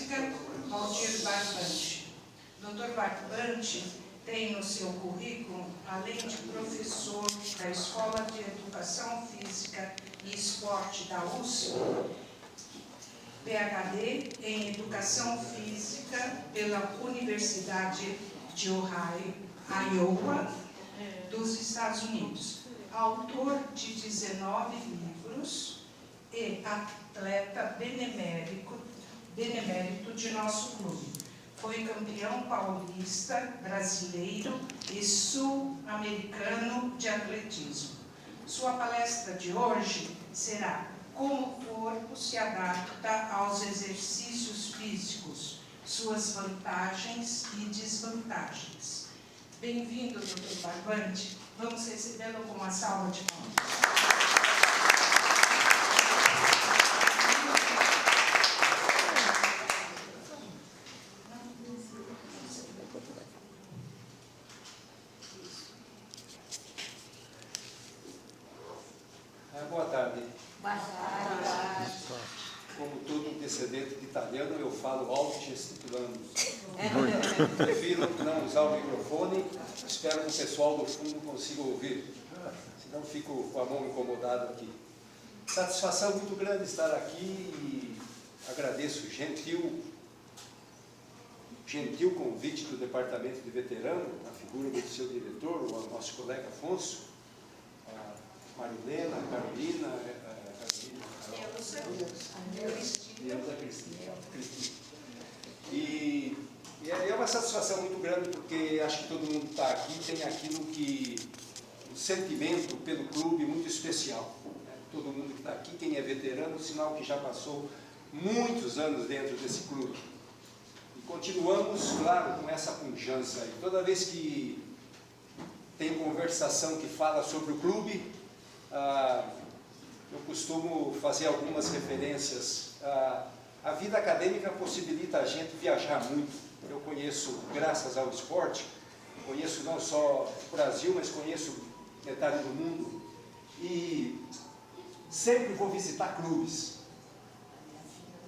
Física, Valdir Barbante. Dr. Barbante tem no seu currículo, além de professor da Escola de Educação Física e Esporte da USP, PhD em Educação Física pela Universidade de Ohio, Iowa, dos Estados Unidos. Autor de 19 livros e atleta benemérito de nosso clube. Foi campeão paulista, brasileiro e sul-americano de atletismo. Sua palestra de hoje será Como o corpo se adapta aos exercícios físicos, suas vantagens e desvantagens. Bem-vindo, Dr. Barbante. Vamos recebê-lo com uma salva de palmas. Boa tarde. Boa tarde. Como todo descendente de italiano, eu falo alto gesticulando. Prefiro não usar o microfone, espero que o pessoal do fundo consiga ouvir, senão fico com a mão incomodada aqui. Satisfação muito grande estar aqui e agradeço o gentil convite do Departamento de Veterano, a figura do seu diretor, o nosso colega Afonso, a Marilena, a Carolina, e é uma satisfação muito grande, porque acho que todo mundo que está aqui tem aquilo que um sentimento pelo clube muito especial, né? Todo mundo que está aqui, quem é veterano, sinal que já passou muitos anos dentro desse clube. E continuamos, claro, com essa pujança. E toda vez que tem conversação que fala sobre o clube, eu costumo fazer algumas referências. A vida acadêmica possibilita a gente viajar muito. Eu conheço, graças ao esporte, conheço não só o Brasil, mas conheço metade do mundo. E sempre vou visitar clubes.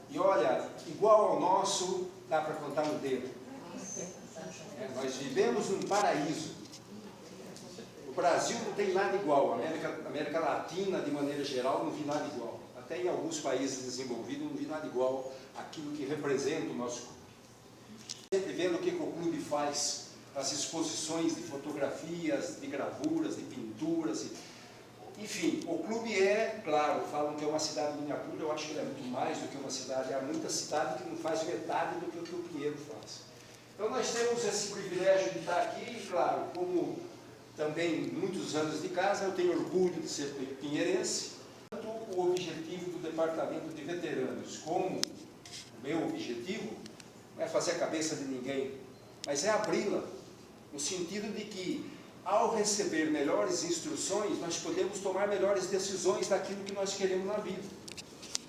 E olha, igual ao nosso, dá para contar no dedo. Nós vivemos num paraíso. O Brasil não tem nada igual, a América Latina, de maneira geral, não vi nada igual. Até em alguns países desenvolvidos, não vi nada igual àquilo que representa o nosso clube. Sempre vendo o que o clube faz, as exposições de fotografias, de gravuras, de pinturas. Enfim, o clube é, claro, falam que é uma cidade miniatura, eu acho que ele é muito mais do que uma cidade. Há muita cidade que não faz metade do que o Pinheiro faz. Então nós temos esse privilégio de estar aqui, e claro, como também muitos anos de casa, eu tenho orgulho de ser pinheirense. Tanto o objetivo do Departamento de Veteranos como o meu objetivo não é fazer a cabeça de ninguém, mas é abri-la, no sentido de que, ao receber melhores instruções, nós podemos tomar melhores decisões daquilo que nós queremos na vida.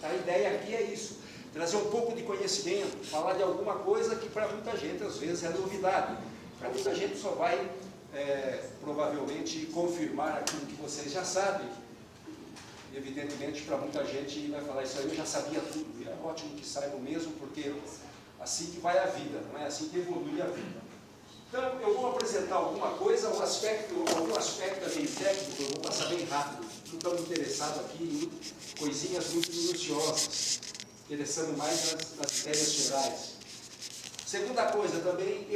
A ideia aqui é isso, trazer um pouco de conhecimento, falar de alguma coisa que para muita gente às vezes é novidade. Para muita gente só vai provavelmente confirmar aquilo que vocês já sabem. Evidentemente, para muita gente vai falar, isso aí eu já sabia tudo. E é ótimo que saibam mesmo, porque assim que vai a vida, não é assim que evolui a vida. Então, eu vou apresentar alguma coisa, algum aspecto meio técnico, eu vou passar bem rápido. Não estamos interessados aqui em coisinhas muito minuciosas, interessando mais nas ideias gerais. Segunda coisa também,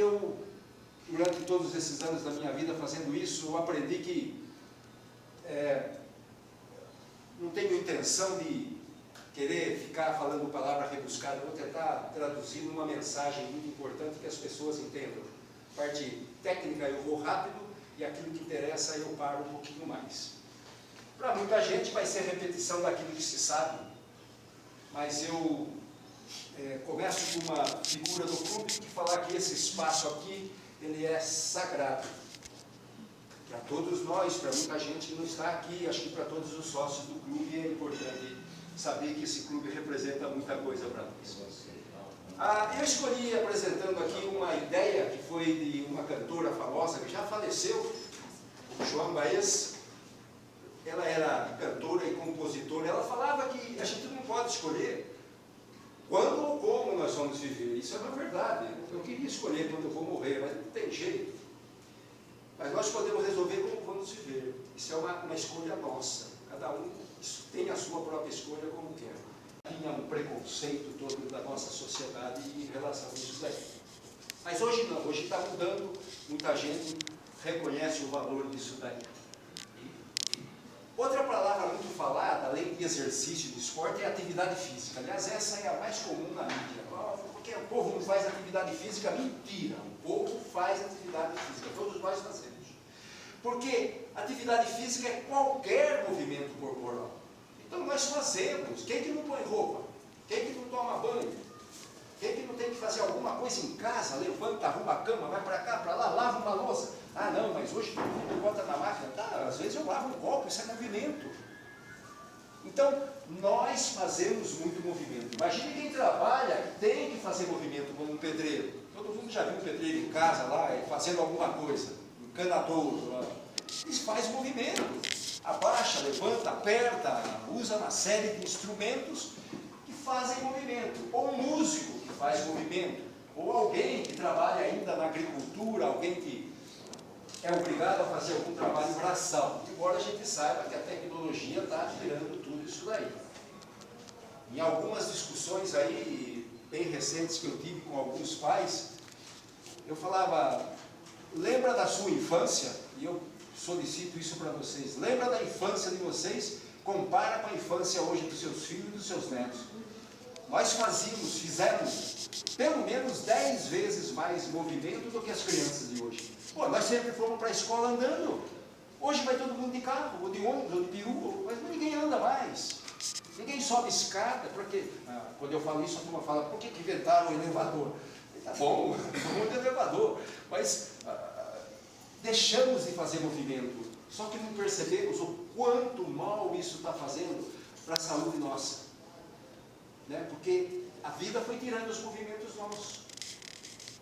durante todos esses anos da minha vida fazendo isso, eu aprendi que não tenho intenção de querer ficar falando palavra rebuscada, vou tentar traduzir numa mensagem muito importante que as pessoas entendam. A parte técnica eu vou rápido e aquilo que interessa eu paro um pouquinho mais. Para muita gente vai ser repetição daquilo que se sabe, mas eu começo com uma figura do clube que falar que esse espaço aqui ele é sagrado. Para todos nós, para muita gente que não está aqui, acho que para todos os sócios do clube é importante saber que esse clube representa muita coisa para nós. Eu escolhi apresentando aqui uma ideia que foi de uma cantora famosa que já faleceu, Joan Baez. Ela era cantora e compositora. Ela falava que a gente não pode escolher quando ou como nós vamos viver. isso é uma verdade. Eu queria escolher quando eu vou morrer, mas não tem jeito. Mas nós podemos resolver como vamos viver. Isso é uma escolha nossa. Cada um tem a sua própria escolha como quer. Tinha um preconceito todo da nossa sociedade em relação a isso daí. Mas hoje não, hoje está mudando, muita gente reconhece o valor disso daí. Outra palavra muito falada, além de exercício de esporte, é atividade física. Aliás, essa é a mais comum na mídia. Porque o povo não faz atividade física? Mentira! O povo faz atividade física, todos nós fazemos. Porque atividade física é qualquer movimento corporal. Então nós fazemos. Quem que não põe roupa? Quem que não toma banho? Quem que não tem que fazer alguma coisa em casa? Levanta, arruma a cama, vai para cá, para lá, lava uma louça. Ah não, mas hoje todo mundo bota na máquina. Tá, às vezes eu lavo um copo, isso é movimento. Então, nós fazemos muito movimento. Imagine quem trabalha, tem que fazer movimento como um pedreiro. Todo mundo já viu um pedreiro em casa lá, fazendo alguma coisa. Um canadouro lá. Ele faz movimento. Abaixa, levanta, aperta, usa uma série de instrumentos que fazem movimento. Ou um músico que faz movimento. Ou alguém que trabalha ainda na agricultura, alguém que é obrigado a fazer algum trabalho braçal. Embora a gente saiba que a tecnologia está tirando tudo isso daí. Em algumas discussões aí, bem recentes que eu tive com alguns pais, eu falava, lembra da sua infância? E eu solicito isso para vocês. Lembra da infância de vocês? Compara com a infância hoje dos seus filhos e dos seus netos. Nós fizemos pelo menos 10 vezes mais movimento do que as crianças de hoje. Pô, nós sempre fomos para a escola andando. Hoje vai todo mundo de carro, ou de ônibus, ou de peru, mas ninguém anda mais. Ninguém sobe escada, porque, quando eu falo isso, a turma fala, por que inventaram o elevador? Tá bom, vamos de elevador, mas deixamos de fazer movimento, só que não percebemos o quanto mal isso está fazendo para a saúde nossa. Né? Porque a vida foi tirando os movimentos nossos.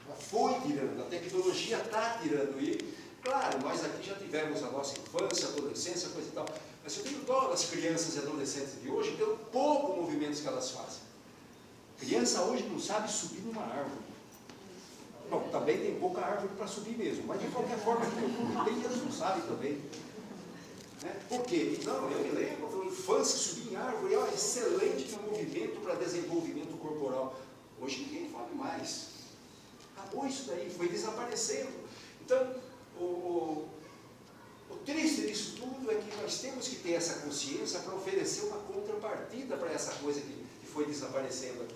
Ela foi tirando, a tecnologia está tirando. E, claro, nós aqui já tivemos a nossa infância, adolescência, coisa e tal. Mas eu tenho dó das crianças e adolescentes de hoje pelo pouco movimentos que elas fazem. Criança hoje não sabe subir numa árvore. Bom, também tem pouca árvore para subir mesmo, mas de qualquer forma, tem eles não sabem também. Né? Por quê? Não, eu me lembro, na infância, subir em árvore, é excelente no movimento para desenvolvimento corporal. Hoje ninguém fala mais. Acabou isso daí, foi desaparecendo. Então, o triste disso tudo é que nós temos que ter essa consciência para oferecer uma contrapartida para essa coisa que foi desaparecendo aqui.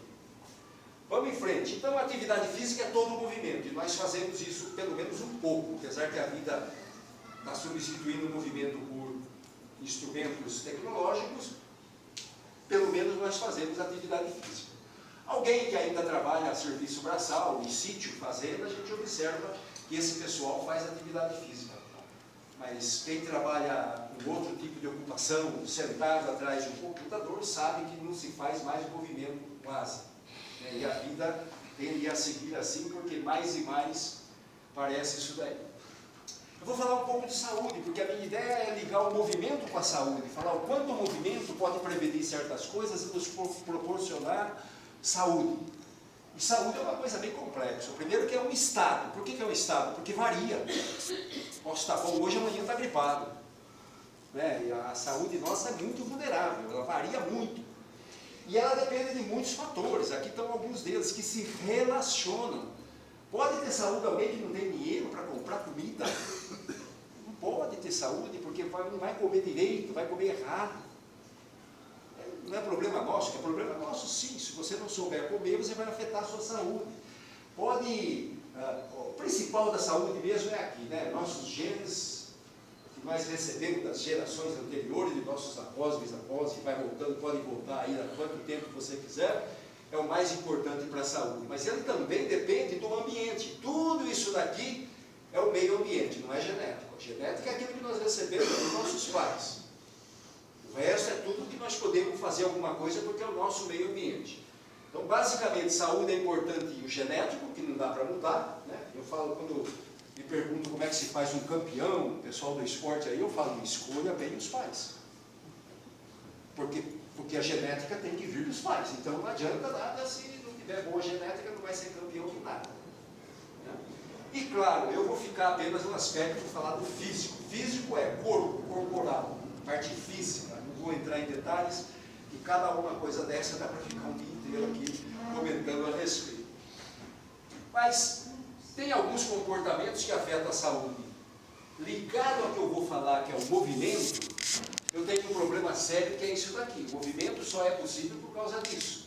Vamos em frente. Então, a atividade física é todo o movimento, e nós fazemos isso pelo menos um pouco, apesar que a vida está substituindo o movimento por instrumentos tecnológicos, pelo menos nós fazemos atividade física. Alguém que ainda trabalha a serviço braçal, em sítio, fazenda, a gente observa que esse pessoal faz atividade física. Mas quem trabalha com outro tipo de ocupação, sentado atrás de um computador, sabe que não se faz mais movimento quase. E a vida tende a seguir assim, porque mais e mais parece isso daí. Eu vou falar um pouco de saúde, porque a minha ideia é ligar o movimento com a saúde, falar o quanto o movimento pode prevenir certas coisas e nos proporcionar saúde. E saúde é uma coisa bem complexa. O primeiro que é um estado. Por que é um estado? Porque varia. Posso estar bom hoje, amanhã está gripado. Né? E a saúde nossa é muito vulnerável, ela varia muito. E ela depende de muitos fatores. Aqui estão alguns deles que se relacionam. Pode ter saúde alguém que não tem dinheiro para comprar comida? Não pode ter saúde porque não vai comer direito, vai comer errado. Não é problema nosso, é problema nosso sim. Se você não souber comer, você vai afetar a sua saúde. O principal da saúde mesmo é aqui, né? Nossos genes que nós recebemos das gerações anteriores, de nossos avós, bisavós, que vai voltando, pode voltar aí a quanto tempo você quiser, é o mais importante para a saúde. Mas ele também depende do ambiente. Tudo isso daqui é o meio ambiente, não é genético. A genética é aquilo que nós recebemos dos nossos pais. O resto é tudo que nós podemos fazer alguma coisa porque é o nosso meio ambiente. Então, basicamente, saúde é importante e o genético, que não dá para mudar. Né? Eu falo, quando me perguntam como é que se faz um campeão, o pessoal do esporte aí, eu falo, escolha bem os pais. Porque a genética tem que vir dos pais. Então, não adianta nada se não tiver boa genética, não vai ser campeão de nada. Né? E claro, eu vou ficar apenas no aspecto de falar do físico. Físico é corpo, corporal, parte física. Não vou entrar em detalhes, que cada uma coisa dessa dá para ficar um dia inteiro aqui comentando a respeito. Mas tem alguns comportamentos que afetam a saúde. Ligado ao que eu vou falar, que é o movimento, eu tenho um problema sério que é isso daqui. O movimento só é possível por causa disso.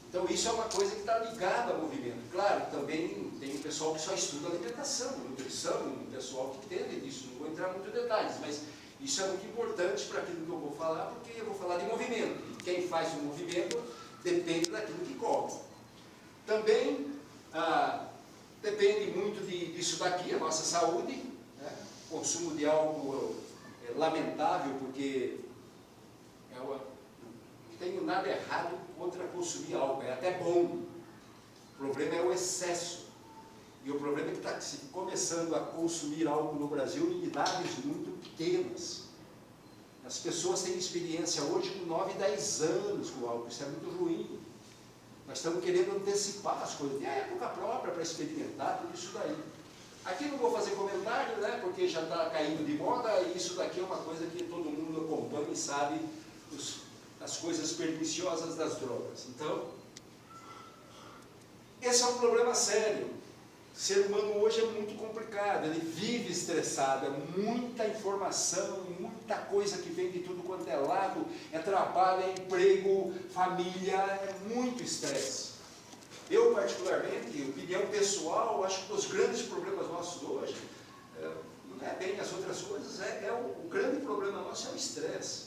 Então isso é uma coisa que está ligada ao movimento. Claro, também tem um pessoal que só estuda alimentação, nutrição, um pessoal que entende disso. Não vou entrar muito em detalhes, mas isso é muito importante para aquilo que eu vou falar, porque eu vou falar de movimento. E quem faz o movimento depende daquilo que come. Também depende muito disso daqui, a nossa saúde. Né? O consumo de álcool é lamentável, porque não tenho nada errado contra consumir álcool, é até bom. O problema é o excesso. E o problema é que está se começando a consumir álcool no Brasil em idades muito pequenas. As pessoas têm experiência hoje com 9, 10 anos com álcool, isso é muito ruim. Nós estamos querendo antecipar as coisas, tem a época própria para experimentar tudo isso daí. Aqui não vou fazer comentário, né, porque já está caindo de moda, e isso daqui é uma coisa que todo mundo acompanha e sabe as coisas perniciosas das drogas. Então, esse é um problema sério. O ser humano hoje é muito complicado, ele vive estressado, é muita informação, muita coisa que vem de tudo quanto é lado, é trabalho, é emprego, família, é muito estresse. Eu, particularmente, opinião pessoal, acho que os grandes problemas nossos hoje, não é bem as outras coisas, o grande problema nosso é o estresse.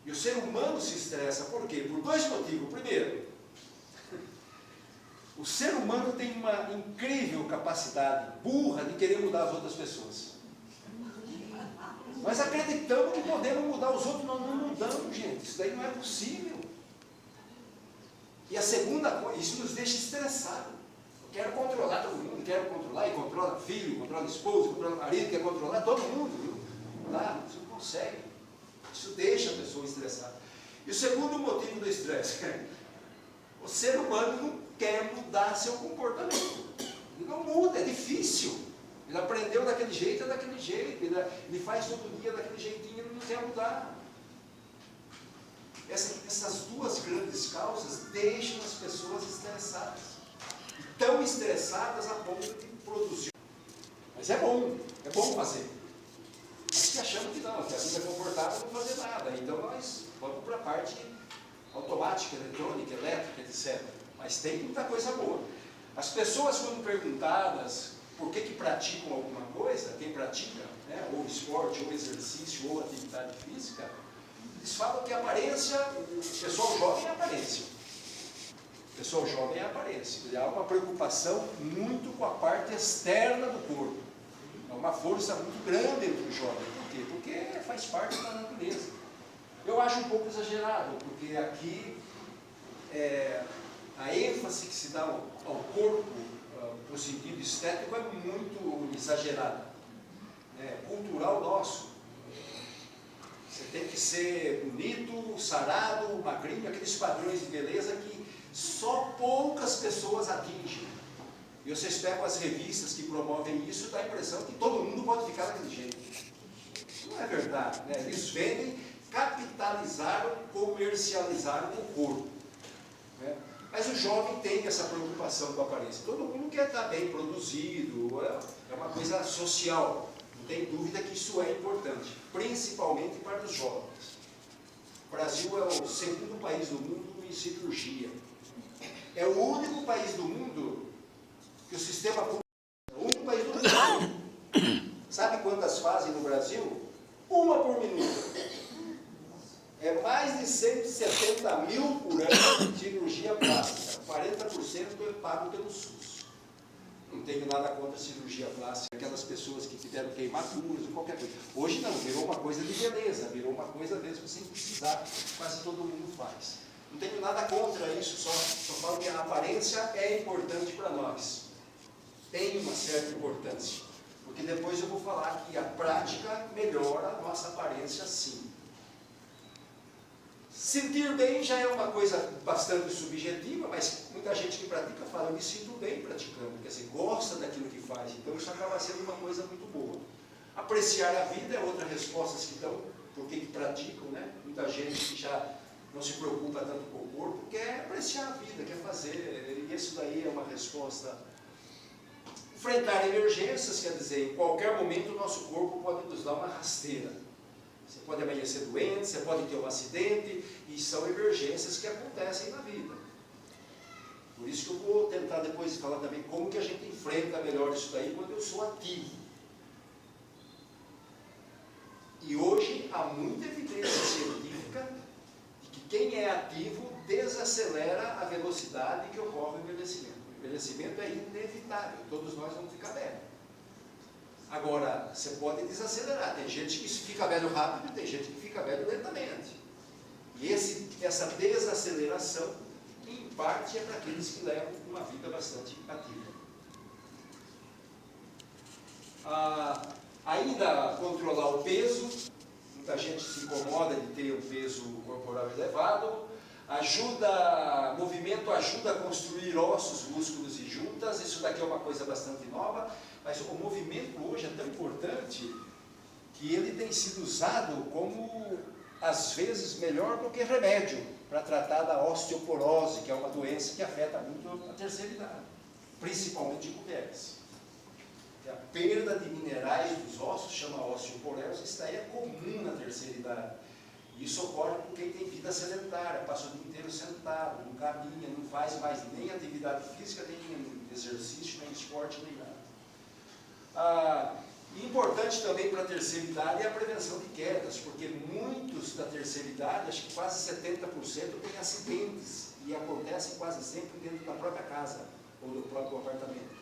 E o ser humano se estressa, por quê? Por dois motivos. Primeiro, o ser humano tem uma incrível capacidade burra de querer mudar as outras pessoas. Nós acreditamos que podemos mudar os outros, nós não mudamos, gente. Isso daí não é possível. E a segunda coisa, isso nos deixa estressados. Eu quero controlar todo mundo, quero controlar, e controla filho, controla esposa, controla marido, quer controlar todo mundo. Viu? Não dá, você não consegue. Isso deixa a pessoa estressada. E o segundo motivo do estresse, o ser humano não quer mudar seu comportamento. Ele não muda, é difícil. Ele aprendeu daquele jeito, é daquele jeito. Ele faz todo dia daquele jeitinho, ele não quer mudar. Essas duas grandes causas deixam as pessoas estressadas. Tão estressadas a ponto de produzir. Mas é bom fazer. Mas que achamos que não, que a vida é confortável, não fazer nada. Então nós vamos para a parte automática, eletrônica, elétrica, etc. Mas tem muita coisa boa. As pessoas, quando perguntadas por que praticam alguma coisa, quem pratica, né, ou esporte, ou exercício, ou atividade física, eles falam que a aparência, o pessoal jovem é aparência. O pessoal jovem é aparência. E há uma preocupação muito com a parte externa do corpo. É uma força muito grande entre o jovem. Por quê? Porque faz parte da natureza. Eu acho um pouco exagerado, porque aqui a ênfase que se dá ao corpo, no sentido estético, é muito exagerada. É cultural nosso. Você tem que ser bonito, sarado, magrinho, aqueles padrões de beleza que só poucas pessoas atingem. E vocês pegam as revistas que promovem isso, dá a impressão que todo mundo pode ficar daquele jeito. Isso não é verdade, né? Eles vendem, capitalizaram, comercializaram o corpo. Né? Mas o jovem tem essa preocupação com a aparência. Todo mundo quer estar bem produzido, é uma coisa social. Não tem dúvida que isso é importante, principalmente para os jovens. O Brasil é o segundo país do mundo em cirurgia. É o único país do mundo que o sistema público... É o único país do mundo. Sabe quantas fazem no Brasil? Uma por minuto. É mais de 170 mil por ano de cirurgia plástica. 40% é pago pelo SUS. Não tenho nada contra a cirurgia plástica, aquelas pessoas que tiveram queimaduras ou qualquer coisa. Hoje não, virou uma coisa de beleza, virou uma coisa mesmo sem precisar, quase todo mundo faz. Não tenho nada contra isso, só falo que a aparência é importante para nós. Tem uma certa importância, porque depois eu vou falar que a prática melhora a nossa aparência sim. Sentir bem já é uma coisa bastante subjetiva, mas muita gente que pratica fala, eu me sinto bem praticando, quer dizer, gosta daquilo que faz, então isso acaba sendo uma coisa muito boa. Apreciar a vida é outra resposta que dão, por que praticam, né? Muita gente que já não se preocupa tanto com o corpo, quer apreciar a vida, quer fazer, e isso daí é uma resposta. Enfrentar emergências, quer dizer, em qualquer momento o nosso corpo pode nos dar uma rasteira. Você pode amanhecer doente, você pode ter um acidente, e são emergências que acontecem na vida. Por isso que eu vou tentar depois falar também como que a gente enfrenta melhor isso daí quando eu sou ativo. E hoje há muita evidência científica de que quem é ativo desacelera a velocidade que ocorre o envelhecimento. O envelhecimento é inevitável, todos nós vamos ficar velhos. Agora, você pode desacelerar. Tem gente que fica velho rápido e tem gente que fica velho lentamente. E essa desaceleração, em parte, é para aqueles que levam uma vida bastante ativa. Ainda controlar o peso. Muita gente se incomoda de ter um peso corporal elevado. Movimento ajuda a construir ossos, músculos e juntas. Isso daqui é uma coisa bastante nova. Mas o movimento hoje é tão importante que ele tem sido usado como, às vezes, melhor do que remédio para tratar da osteoporose, que é uma doença que afeta muito a terceira idade, principalmente mulheres. A perda de minerais dos ossos, chama osteoporose, isso daí é comum na terceira idade. Isso ocorre com quem tem vida sedentária, passa o dia inteiro sentado, não caminha, não faz mais nem atividade física, nem exercício, nem esporte, nem nada. Importante também para a terceira idade é a prevenção de quedas, porque muitos da terceira idade, acho que quase 70%, têm acidentes e acontecem quase sempre dentro da própria casa ou do próprio apartamento.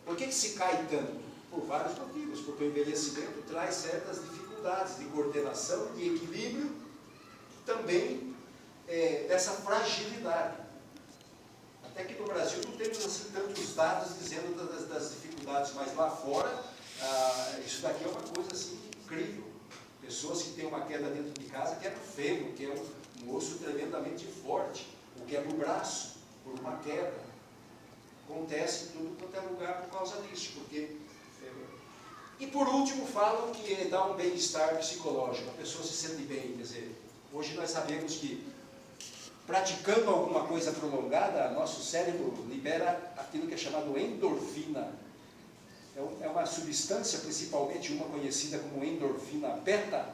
Por que se cai tanto? Por vários motivos, porque o envelhecimento traz certas dificuldades de coordenação, de equilíbrio, também dessa fragilidade. Até que no Brasil não temos assim tantos dados dizendo das dificuldades, mas lá fora, isso daqui é uma coisa assim incrível. Pessoas que têm uma queda dentro de casa quebram o fêmur, que é um osso tremendamente forte, ou quebra o braço por uma queda. Acontece em tudo quanto é lugar por causa disso. E por último, falam que dá um bem-estar psicológico, a pessoa se sente bem. Quer dizer, hoje nós sabemos que praticando alguma coisa prolongada, nosso cérebro libera aquilo que é chamado endorfina. É uma substância, principalmente uma conhecida como endorfina beta.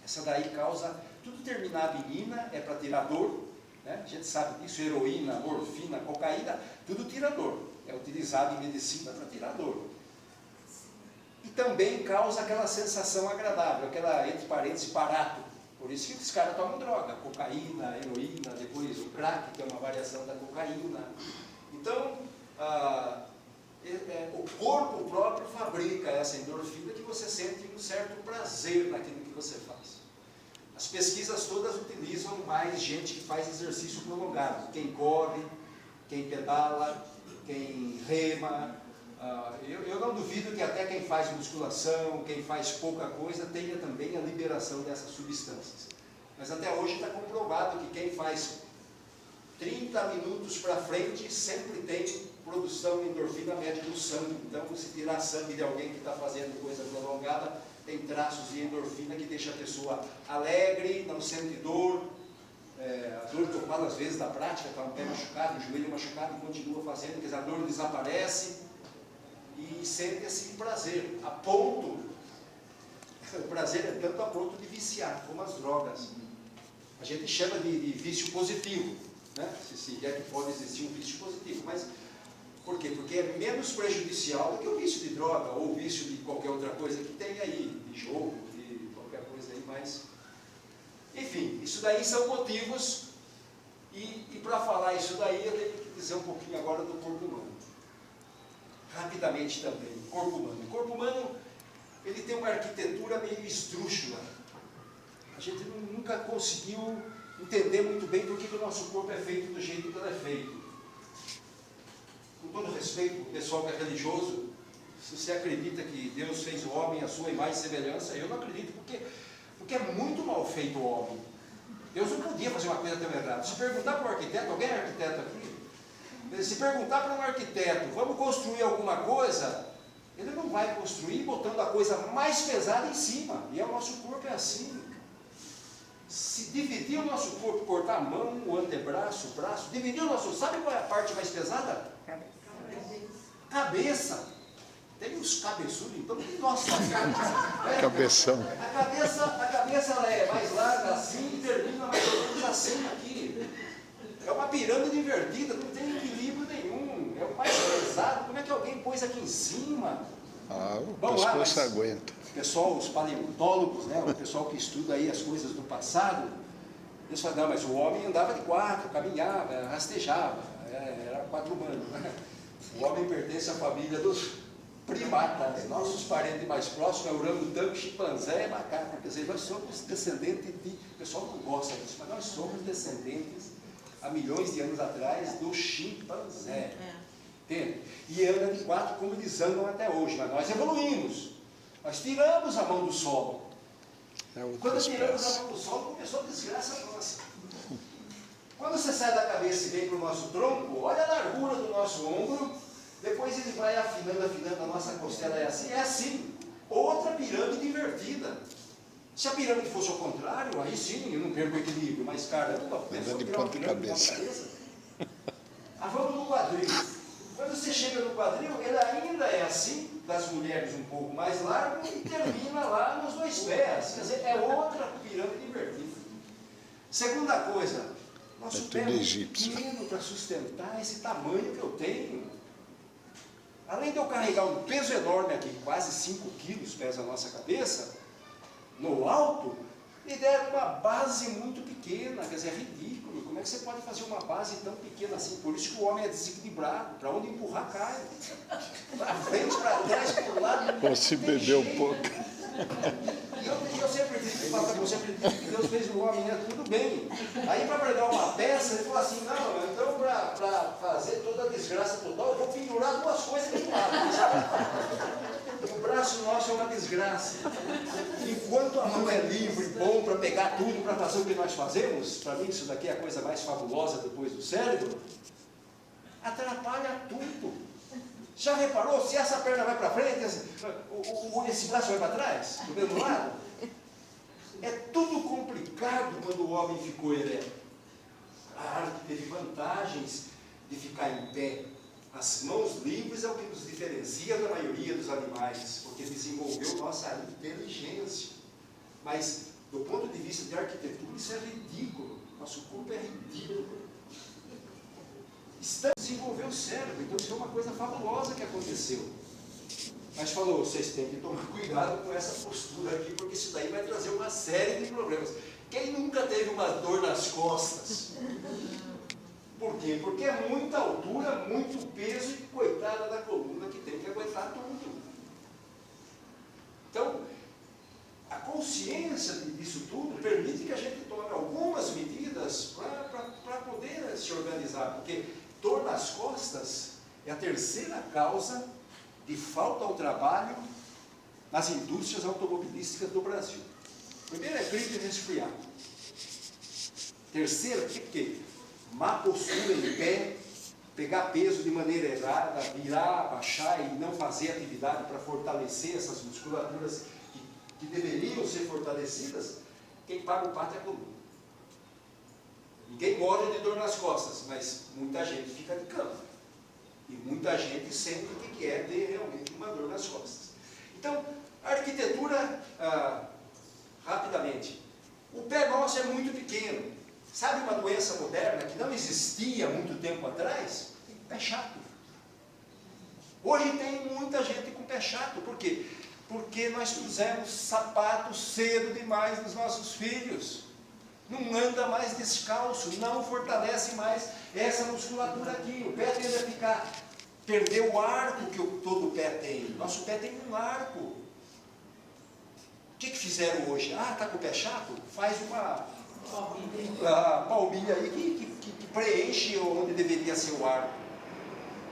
Essa daí causa, tudo terminado em ina, é para tirar dor, né? A gente sabe disso, heroína, morfina, cocaína, tudo tira dor. É utilizado em medicina para tirar dor. E também causa aquela sensação agradável, aquela, entre parênteses, barato. Por isso que os caras tomam droga, cocaína, heroína, depois o crack, que é uma variação da cocaína. Então, o corpo próprio fabrica essa endorfina que você sente um certo prazer naquilo que você faz. As pesquisas todas utilizam mais gente que faz exercício prolongado. Quem corre, quem pedala, quem rema. Eu não duvido que até quem faz musculação, quem faz pouca coisa, tenha também a liberação dessas substâncias. Mas até hoje está comprovado que quem faz 30 minutos para frente sempre tem produção de endorfina média no sangue. Então, se tirar sangue de alguém que está fazendo coisa prolongada, tem traços de endorfina que deixa a pessoa alegre, não sente dor. A dor que eu falo às vezes da prática, está um pé machucado, um joelho machucado e continua fazendo, quer dizer, a dor desaparece. E sente esse prazer, a ponto, o prazer é tanto a ponto de viciar, como as drogas. A gente chama de vício positivo, né? Se é que pode existir um vício positivo, mas por quê? Porque é menos prejudicial do que o vício de droga, ou o vício de qualquer outra coisa que tem aí, de jogo, de qualquer coisa aí, mas... Enfim, isso daí são motivos, e para falar isso daí eu tenho que dizer um pouquinho agora do corpo humano. Rapidamente também, o corpo humano. O corpo humano, ele tem uma arquitetura meio esdrúxula. A gente nunca conseguiu entender muito bem por que o nosso corpo é feito do jeito que ele é feito. Com todo respeito, o pessoal que é religioso, se você acredita que Deus fez o homem à sua imagem e semelhança, eu não acredito, porque é muito mal feito o homem. Deus não podia fazer uma coisa tão errada. Se perguntar para um arquiteto, alguém é arquiteto aqui? Se perguntar para um arquiteto, vamos construir alguma coisa, ele não vai construir botando a coisa mais pesada em cima. E o nosso corpo é assim. Se dividir o nosso corpo, cortar a mão, o antebraço, o braço, dividir o nosso... Sabe qual é a parte mais pesada? Cabeça. Tem uns cabeçudos, então, nossa, Cabeção. A cabeça ela é mais larga assim e termina mais ou menos assim aqui. É uma pirâmide invertida, não tem equilíbrio nenhum. É o mais pesado. Como é que alguém pôs aqui em cima? O Vamos lá, pescoço aguenta. O pessoal, os paleontólogos, né, o pessoal que estuda aí as coisas do passado, eles falam, não, mas o homem andava de quatro, caminhava, rastejava, era quatro humanos. Né? O homem pertence à família dos primatas, nossos parentes mais próximos é orangotango, chimpanzé e macaco. Quer dizer, nós somos descendentes de... O pessoal não gosta disso, mas nós somos descendentes, há milhões de anos atrás, do chimpanzé. Entende? E anda de quatro como eles andam até hoje, mas nós evoluímos. Nós tiramos a mão do solo. Quando tiramos a mão do solo, começou a desgraça nossa. Quando você sai da cabeça e vem para o nosso tronco, olha a largura do nosso ombro, depois ele vai afinando, a nossa costela é assim. Outra pirâmide invertida. Se a pirâmide fosse ao contrário, aí sim, eu não perco o equilíbrio, mas cara, anda de ponta cabeça. Vamos no quadril. Quando você chega no quadril, ele ainda é assim, das mulheres um pouco mais largo, e termina lá nos dois pés. Quer dizer, é outra pirâmide invertida. Segunda coisa, nosso pé é muito pequeno para sustentar esse tamanho que eu tenho. Além de eu carregar um peso enorme aqui, quase 5 quilos pesa a nossa cabeça, no alto, me deram uma base muito pequena, quer dizer, é ridículo. Como é que você pode fazer uma base tão pequena assim? Por isso que o homem é desequilibrado, para onde empurrar cai. Para frente, para trás, para o lado. Ou se beber um pouco. E eu sempre digo que Deus fez o homem, né? Tudo bem. Aí para pregar uma peça, ele falou assim, não, então para fazer toda a desgraça total, eu vou pendurar duas coisas aqui do lado. O braço nosso é uma desgraça. Enquanto a mão é livre, bom para pegar tudo, para fazer o que nós fazemos, para mim isso daqui é a coisa mais fabulosa depois do cérebro, atrapalha tudo. Já reparou? Se essa perna vai para frente, esse braço vai para trás, do mesmo lado? É tudo complicado quando o homem ficou ereto. Claro que teve vantagens de ficar em pé. As mãos livres é o que nos diferencia da maioria dos animais, porque desenvolveu nossa inteligência. Mas, do ponto de vista de arquitetura, isso é ridículo. Nosso corpo é ridículo. Desenvolveu o cérebro, então isso é uma coisa fabulosa que aconteceu. Mas falou, vocês têm que tomar cuidado com essa postura aqui, porque isso daí vai trazer uma série de problemas. Quem nunca teve uma dor nas costas? Por quê? Porque é muita altura, muito peso e coitada da coluna que tem que aguentar tudo. Então, a consciência disso tudo permite que a gente tome algumas medidas para poder se organizar, porque dor nas costas é a terceira causa de falta ao trabalho nas indústrias automobilísticas do Brasil. Primeiro é gripe e resfriado. Terceiro, por quê? Má postura em pé, pegar peso de maneira errada, virar, baixar e não fazer atividade para fortalecer essas musculaturas que deveriam ser fortalecidas, quem paga o pato é a coluna. Ninguém morre de dor nas costas, mas muita gente fica de cama. E muita gente sente o que é ter realmente uma dor nas costas. Então, a arquitetura, rapidamente, o pé nosso é muito pequeno. Sabe uma doença moderna que não existia muito tempo atrás? Pé chato. Hoje tem muita gente com pé chato. Por quê? Porque nós pusemos sapatos cedo demais nos nossos filhos. Não anda mais descalço, não fortalece mais essa musculatura aqui. O pé tende a perder o arco que todo pé tem. Nosso pé tem um arco. O que fizeram hoje? Está com o pé chato? Faz uma palmilha aí que preenche onde deveria ser o arco.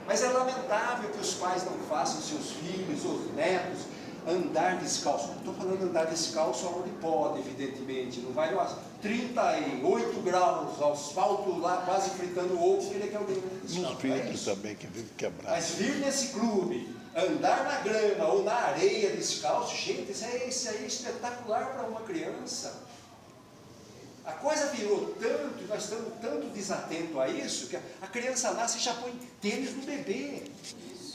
Mas é lamentável que os pais não façam seus filhos, os netos, andar descalço. Não estou falando andar descalço onde pode, evidentemente. Não vai 38 graus, asfalto lá quase fritando o ovo, queria que alguém Nos descalço. filhos também, que vive quebrado. Mas vir nesse clube, andar na grama ou na areia descalço, gente, isso aí é espetacular para uma criança. A coisa virou tanto, nós estamos tanto desatentos a isso, que a criança nasce e já põe tênis no bebê,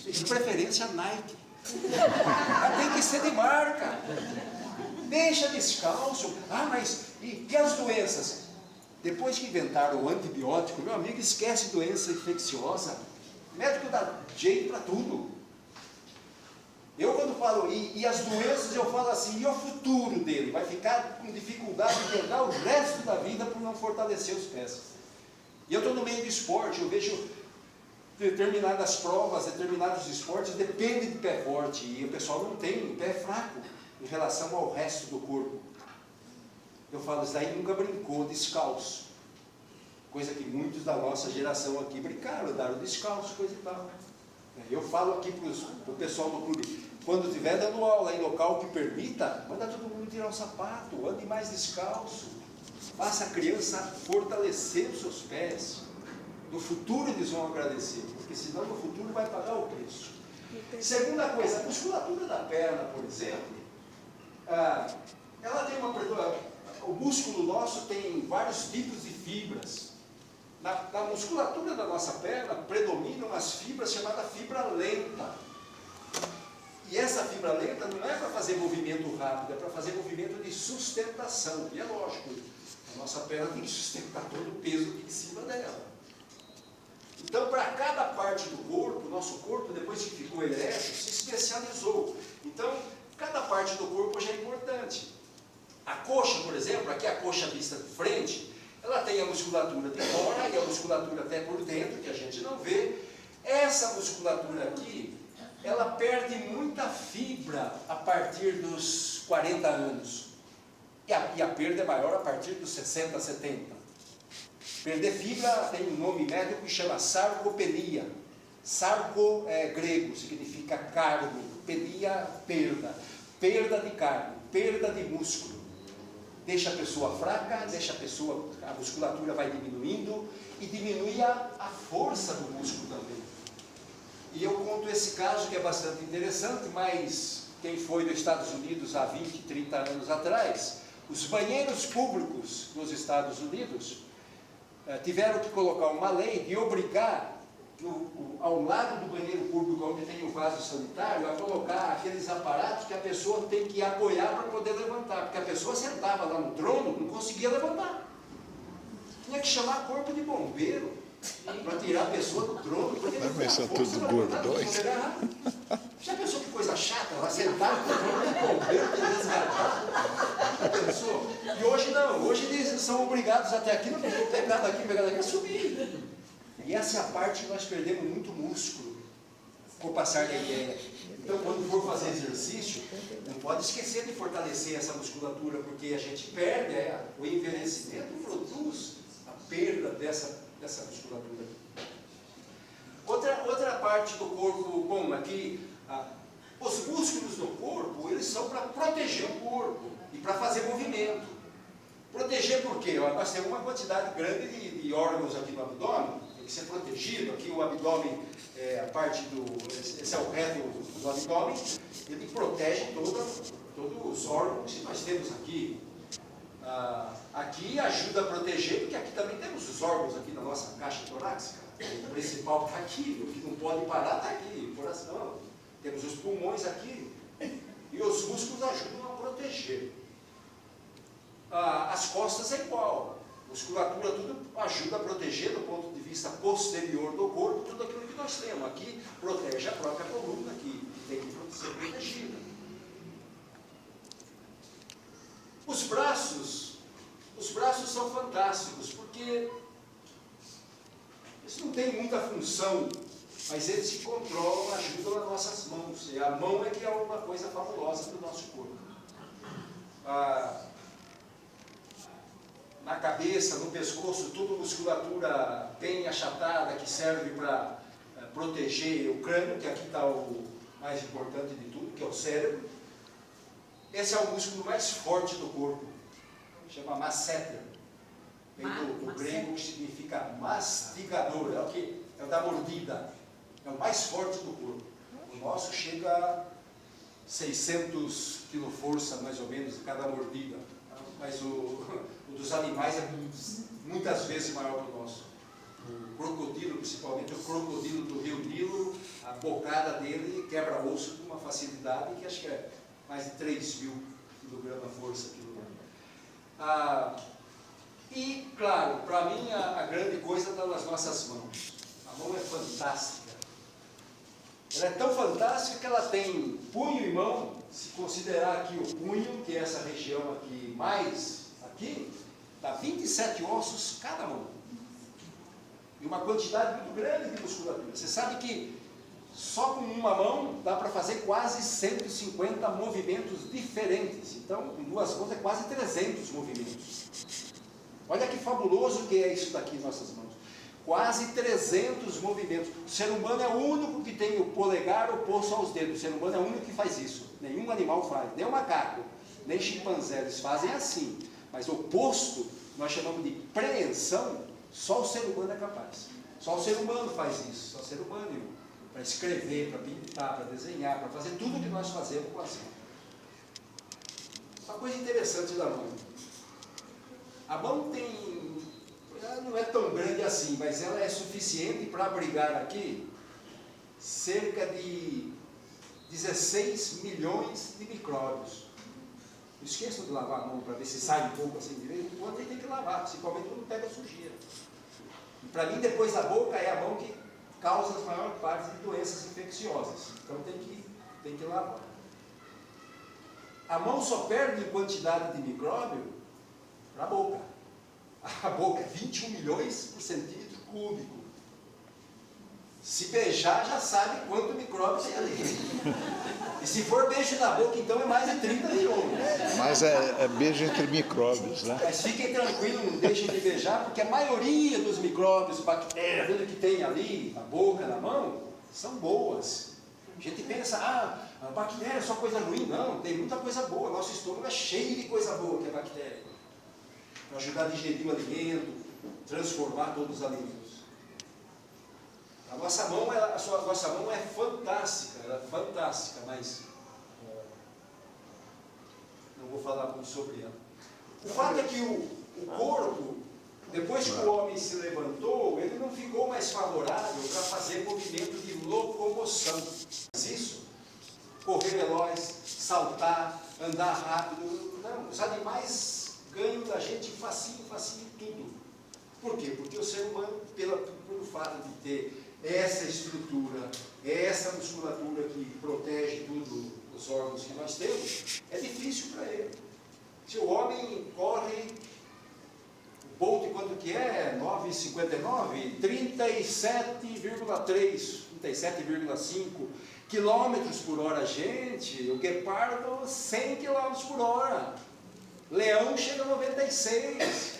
de preferência Nike. Tem que ser de marca. Deixa descalço. Mas e as doenças? Depois que inventaram o antibiótico, meu amigo, esquece doença infecciosa. O médico dá jeito para tudo. Eu quando falo, e as doenças, eu falo assim, e o futuro dele? Vai ficar com dificuldade de andar o resto da vida por não fortalecer os pés. E eu estou no meio do esporte, eu vejo determinadas provas, determinados esportes, depende de pé forte, e o pessoal não tem, o pé é fraco em relação ao resto do corpo. Eu falo, isso daí nunca brincou descalço. Coisa que muitos da nossa geração aqui brincaram, andaram descalço, coisa e tal. Eu falo aqui para o pessoal do clube, quando estiver dando aula em local que permita, manda todo mundo tirar o sapato, ande mais descalço, faça a criança fortalecer os seus pés. No futuro eles vão agradecer, porque senão no futuro vai pagar o preço. Segunda coisa, a musculatura da perna, por exemplo, ela tem o músculo nosso tem vários tipos de fibras. Na musculatura da nossa perna predominam as fibras chamadas fibra lenta. E essa fibra lenta não é para fazer movimento rápido, é para fazer movimento de sustentação. E é lógico, a nossa perna tem que sustentar todo o peso em cima dela. Então, para cada parte do corpo, nosso corpo, depois que ficou ereto, se especializou. Então, cada parte do corpo já é importante. A coxa, por exemplo, aqui a coxa vista de frente, ela tem a musculatura de fora e a musculatura até por dentro, que a gente não vê. Essa musculatura aqui, ela perde muita fibra a partir dos 40 anos. E a perda é maior a partir dos 60, 70. Perder fibra tem um nome médico que chama sarcopenia. Sarco é grego, significa carne. Penia, perda. Perda de carne, perda de músculo. Deixa a pessoa fraca, a musculatura vai diminuindo e diminui a força do músculo também. E eu conto esse caso que é bastante interessante, mas quem foi nos Estados Unidos há 20, 30 anos atrás, os banheiros públicos nos Estados Unidos tiveram que colocar uma lei de obrigar ao lado do banheiro público, onde tem o vaso sanitário, a colocar aqueles aparatos que a pessoa tem que apoiar para poder levantar, porque a pessoa sentava lá no trono, não conseguia levantar. Tinha que chamar corpo de bombeiro para tirar a pessoa do trono, porque não Mas são tinha tudo força gordo, para dois. levantar. Já pensou que coisa chata? Ela sentar no trono de bombeiro para resgatar? Já pensou? E hoje não, hoje eles são obrigados até aqui, não tem pegado aqui, a subir. E essa é a parte que nós perdemos muito músculo com o passar da ideia. Então, quando for fazer exercício, não pode esquecer de fortalecer essa musculatura, porque a gente perde, o envelhecimento produz a perda dessa musculatura. Outra parte do corpo, bom, aqui, os músculos do corpo, eles são para proteger o corpo e para fazer movimento. Proteger por quê? Nós temos uma quantidade grande de órgãos aqui no abdômen, tem que ser protegido. Aqui o abdômen, esse é o reto do abdômen, ele protege todos os órgãos que nós temos aqui. Aqui ajuda a proteger, porque aqui também temos os órgãos aqui na nossa caixa torácica. O principal está aqui, o que não pode parar está aqui, o coração. Temos os pulmões aqui. E os músculos ajudam a proteger. As costas é igual. Musculatura, tudo ajuda a proteger do ponto de vista posterior do corpo, tudo aquilo que nós temos. Aqui protege a própria coluna, que tem que ser protegida. Os braços são fantásticos, porque eles não têm muita função, mas eles se controlam, ajudam as nossas mãos. E a mão é que é uma coisa fabulosa do nosso corpo. Na cabeça, no pescoço, tudo musculatura bem achatada, que serve para proteger o crânio, que aqui está o mais importante de tudo, que é o cérebro. Esse é o músculo mais forte do corpo, chama masseter. vem do grego, que significa mastigador, é o da mordida, é o mais forte do corpo. O nosso chega a 600 kg-força, mais ou menos, cada mordida, mas o dos animais é muitas vezes maior que o nosso. O crocodilo, principalmente o crocodilo do rio Nilo, a bocada dele quebra osso com uma facilidade que acho que é mais de 3.000 kg-força. E, claro, para mim a grande coisa está nas nossas mãos. A mão é fantástica. Ela é tão fantástica que ela tem punho e mão. Se considerar aqui o punho, que é essa região aqui mais aqui, dá 27 ossos cada mão. E uma quantidade muito grande de musculatura. Você sabe que só com uma mão dá para fazer quase 150 movimentos diferentes. Então, com duas mãos é quase 300 movimentos. Olha que fabuloso que é isso daqui em nossas mãos. Quase 300 movimentos. O ser humano é o único que tem o polegar oposto aos dedos. O ser humano é o único que faz isso. Nenhum animal faz. Nem o macaco, nem chimpanzé. Eles fazem assim. Mas o oposto, nós chamamos de preensão, só o ser humano é capaz. Só o ser humano faz isso. Só o ser humano, para escrever, para pintar, para desenhar, para fazer tudo o que nós fazemos com as mãos. Uma coisa interessante da mão. A mão ela não é tão grande assim, mas ela é suficiente para abrigar aqui cerca de 16 milhões de micróbios. Não esqueçam de lavar a mão para ver se sai um pouco assim de vez em quando, tem que lavar, principalmente quando pega sujeira. Para mim, depois da boca, é a mão que causa as maiores partes de doenças infecciosas. Então tem que lavar. A mão só perde em quantidade de micróbio para a boca. A boca é 21 milhões por centímetro cúbico. Se beijar, já sabe quanto micróbio tem ali. E se for beijo na boca, então é mais de 30 milhões. Mas é beijo entre micróbios, né? Mas fiquem tranquilos, não deixem de beijar, porque a maioria dos micróbios, bactérias, tudo que tem ali, na boca, na mão, são boas. A gente pensa, a bactéria é só coisa ruim. Não, tem muita coisa boa. Nosso estômago é cheio de coisa boa, que é bactéria. Para ajudar a digerir o alimento, transformar todos os alimentos. A nossa mão é fantástica, ela é fantástica, mas não vou falar muito sobre ela. O fato é que o corpo, depois que o homem se levantou, ele não ficou mais favorável para fazer movimento de locomoção. Mas isso, correr veloz, saltar, andar rápido, não, os animais ganham da gente facinho tudo. Por quê? Porque o ser humano, pelo fato de ter essa estrutura, essa musculatura que protege tudo, os órgãos que nós temos, é difícil para ele. Se o homem corre, o Bolt quanto que é? 9,59? 37,3, 37,5 quilômetros por hora, gente. O guepardo, 100 quilômetros por hora. Leão chega a 96.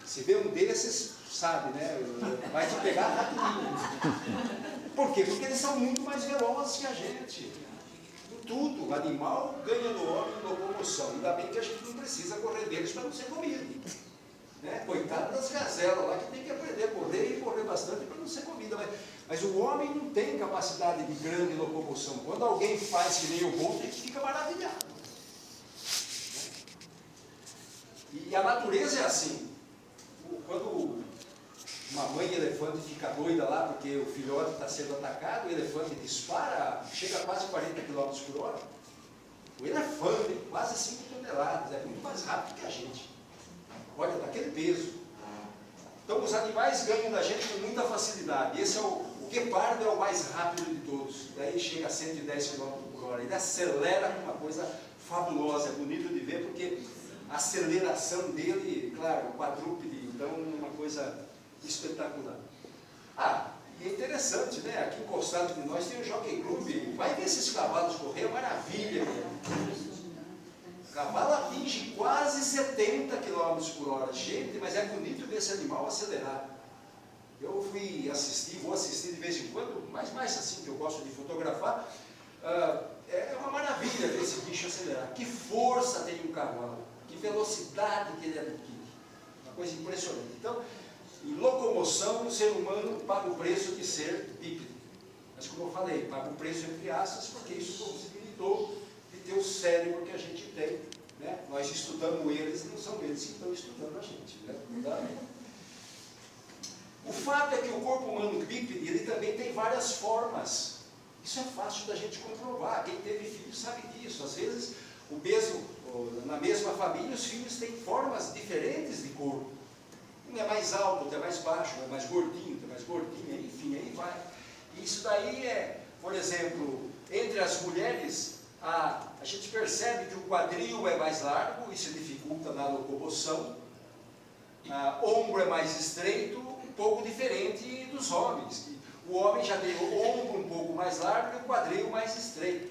Se vê um desses, sabe, né? Vai te pegar rapidinho. Por quê? Porque eles são muito mais velozes que a gente. Em tudo, o animal ganha do homem em locomoção. Ainda bem que a gente não precisa correr deles para não ser comido. Né? Coitado das gazelas lá que tem que aprender a correr e correr bastante para não ser comida. Mas o homem não tem capacidade de grande locomoção. Quando alguém faz que nem o Bolt, a gente fica maravilhado. E a natureza é assim. Quando uma mãe elefante fica doida lá porque o filhote está sendo atacado, o elefante dispara, chega a quase 40 km por hora. O elefante, quase 5 toneladas, é muito mais rápido que a gente. Olha, daquele peso. Então os animais ganham da gente com muita facilidade. Esse é o guepardo é o mais rápido de todos. Daí chega a 110 km por hora. Ele acelera com uma coisa fabulosa, é bonito de ver porque a aceleração dele, claro, quadrúpede, então uma coisa espetacular. E é interessante, né? Aqui encostado com nós tem o Jockey Club. Vai ver esses cavalos correr, é maravilha. O cavalo atinge quase 70 km por hora. Gente, mas é bonito ver esse animal acelerar. Eu vou assistir de vez em quando, mas mais assim que eu gosto de fotografar. É uma maravilha ver esse bicho acelerar. Que força tem um cavalo, que velocidade que ele adquire. coisa impressionante. Então, em locomoção, o ser humano paga o preço de ser bípede. Mas como eu falei, paga o preço entre aspas, porque isso possibilitou de ter o cérebro que a gente tem. Né? Nós estudamos eles, não são eles que estão estudando a gente. Né? O fato é que o corpo humano bípede, ele também tem várias formas. Isso é fácil da gente comprovar. Quem teve filhos sabe disso. Às vezes, na mesma família, os filhos têm formas diferentes de corpo. Um é mais alto, outro é mais baixo, um é mais gordinho, outro é mais gordinho, enfim, aí vai. Isso daí é, por exemplo, entre as mulheres, a gente percebe que o quadril é mais largo, isso dificulta na locomoção. Ombro é mais estreito, um pouco diferente dos homens. O homem já tem o ombro um pouco mais largo e o quadril mais estreito.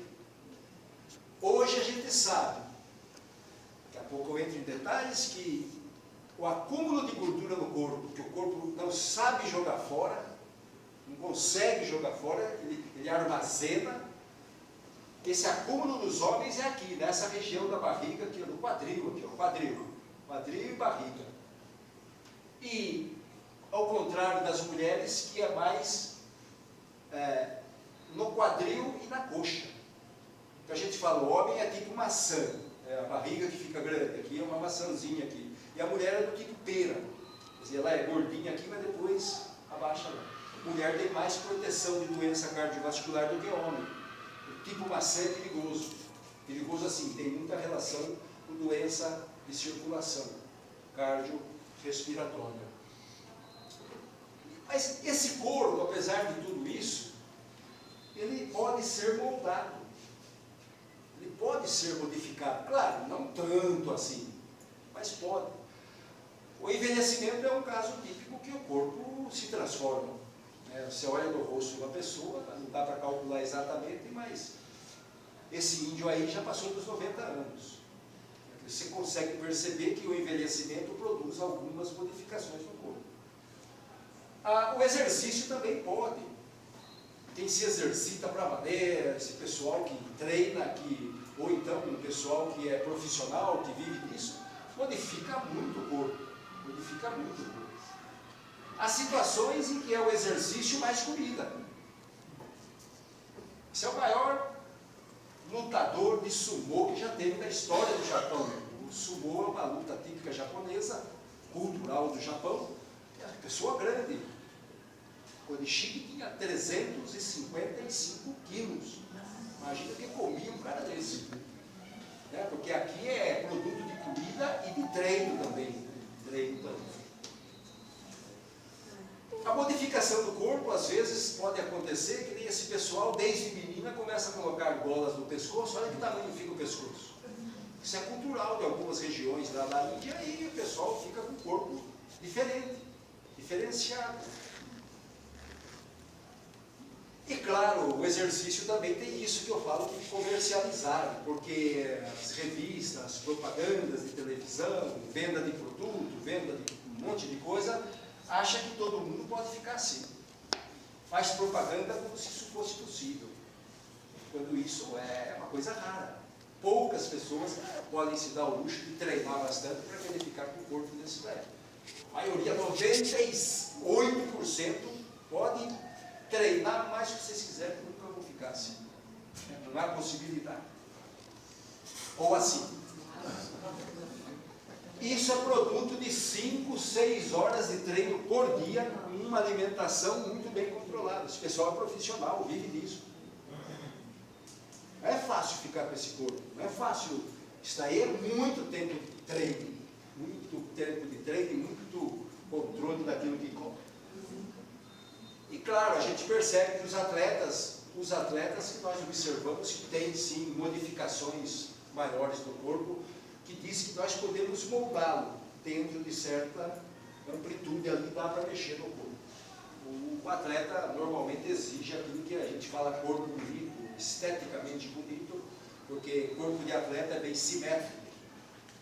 Hoje a gente sabe, daqui a pouco eu entro em detalhes, que o acúmulo de gordura no corpo, que o corpo não sabe jogar fora, não consegue jogar fora, ele armazena. Esse acúmulo dos homens é aqui, nessa região da barriga, aqui no quadril, aqui, ó, quadril e barriga. E, ao contrário das mulheres, que é mais no quadril e na coxa. Então a gente fala, o homem é tipo maçã, a barriga que fica grande, aqui é uma maçãzinha aqui. E a mulher é do tipo pera, quer dizer, ela é gordinha aqui, mas depois abaixa lá. A mulher tem mais proteção de doença cardiovascular do que o homem. O tipo maçã é perigoso. Perigoso assim, tem muita relação com doença de circulação cardiorrespiratória. Mas esse corpo, apesar de tudo isso, ele pode ser moldado. Ele pode ser modificado. Claro, não tanto assim, mas pode. O envelhecimento é um caso típico que o corpo se transforma. Você olha no rosto de uma pessoa, não dá para calcular exatamente, mas esse índio aí já passou dos 90 anos. Você consegue perceber que o envelhecimento produz algumas modificações no corpo. O exercício também pode. Quem se exercita para valer, esse pessoal que treina, ou então um pessoal que é profissional, que vive disso, modifica muito o corpo. Modifica muito o corpo. Há situações em que é o exercício mais comida. Esse é o maior lutador de sumô que já teve na história do Japão. O sumô é uma luta típica japonesa, cultural do Japão. É uma pessoa grande. O Nishiki tinha 355 quilos. Imagina que comia um cara desse. Porque aqui é produto de comida e de treino também. A modificação do corpo, às vezes, pode acontecer que nem esse pessoal, desde menina, começa a colocar golas no pescoço. Olha que tamanho fica o pescoço. Isso é cultural de algumas regiões lá da Índia e o pessoal fica com o corpo diferente, diferenciado. E claro, o exercício também tem isso que eu falo que comercializar, porque as revistas, as propagandas de televisão, venda de produto, venda de um monte de coisa, acha que todo mundo pode ficar assim. Faz propaganda como se isso fosse possível, quando isso é uma coisa rara. Poucas pessoas podem se dar o luxo de treinar bastante para querer ficar com o corpo desse daí. A maioria, 98%, pode treinar mais que vocês quiserem, nunca vão ficar assim. Não há possibilidade. Ou assim. Isso é produto de 5, 6 horas de treino por dia, com uma alimentação muito bem controlada. Esse pessoal é profissional, vive disso. Não é fácil ficar com esse corpo, não é fácil. Isso aí é muito tempo de treino, e muito controle daquilo que come. E claro, a gente percebe que os atletas que nós observamos que têm sim modificações maiores no corpo, que diz que nós podemos moldá-lo dentro de certa amplitude, ali dá para mexer no corpo. O atleta normalmente exige aquilo que a gente fala corpo bonito, esteticamente bonito, porque corpo de atleta é bem simétrico.